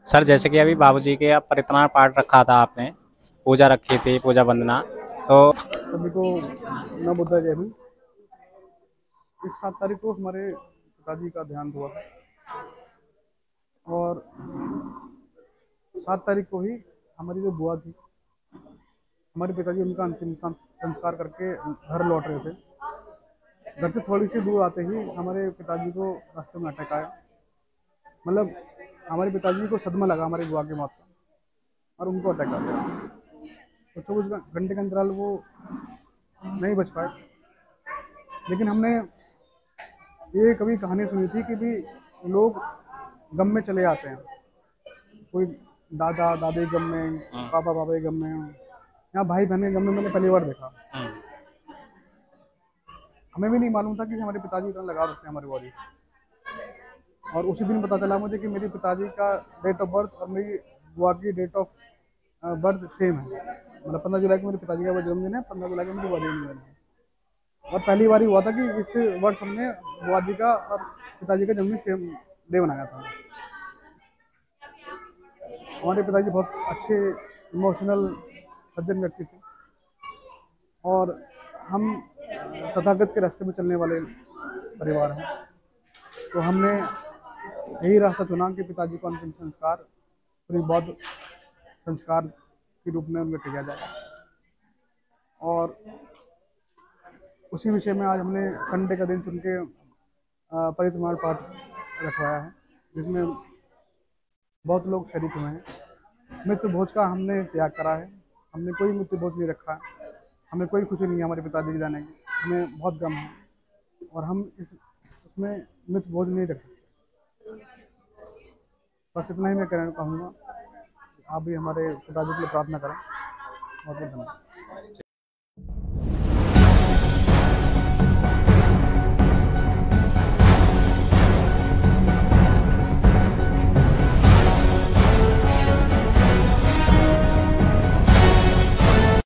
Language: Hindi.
सर जैसे कि अभी बाबूजी के अब परित्राण पाठ रखा था आपने, पूजा रखी थी, पूजा वंदना, तो सभी को न बुद्धा जय भी। इस 7 तारीख को हमारे पिताजी का देहांत हुआ था और 7 तारीख को ही हमारी जो बुआ थी, हमारे पिताजी उनका अंतिम संस्कार करके घर लौट रहे थे। घर से थोड़ी सी दूर आते ही हमारे पिताजी को रास्ते में अटैक आया। मतलब हमारे पिताजी को सदमा लगा हमारी बुआ की मौत का और उनको अटैक आ गया। तो 24 घंटे के अंतराल वो नहीं बच पाए। लेकिन हमने ये कभी कहानी सुनी थी कि भी लोग गम में चले आते हैं। कोई दादा दादी गम में, हम्म, पापा पापा के गम में, या भाई बहन के गम में मैंने पहली बार देखा। हम्म, हमें भी नहीं मालूम था कि हमारे पिताजी इतना लगाव रखते हैं हमारी बॉडी। और उसी दिन पता चला मुझे कि मेरे पिताजी का डेट ऑफ बर्थ और मेरी बुआ की डेट ऑफ बर्थ सेम है। मतलब 15 जुलाई को मेरे पिताजी का जन्मदिन है, 15 जुलाई को मेरी बुआ का जन्मदिन है। और पहली बार ही हुआ था कि इस वर्ष हमने बुआ जी का और पिताजी का जन्मदिन सेम डे बनाया था। हमारे पिताजी बहुत अच्छे इमोशनल सज्जन व्यक्ति थे और हम तथागत के रास्ते में चलने वाले परिवार हैं। तो हमने यही रास्ता चुना कि पिताजी को अंतिम संस्कार पूरी बौद्ध संस्कार के रूप में उनको किया जाए। और उसी विषय में आज हमने संडे का दिन चुन के परित्रमाण पाठ रखवाया है, जिसमें बहुत लोग शरीक हुए हैं। मृत्यु भोज का हमने त्याग करा है। हमने कोई मृत्यु भोज नहीं रखा है। हमें कोई खुशी नहीं है हमारे पिताजी के जाने की। हमें बहुत गम है और हम इस उसमें मृत्यु भोज नहीं रख सकते। बस इतना ही मैं कहना कहूँगा। आप भी हमारे पिताजी के लिए प्रार्थना करें। बहुत बहुत धन्यवाद।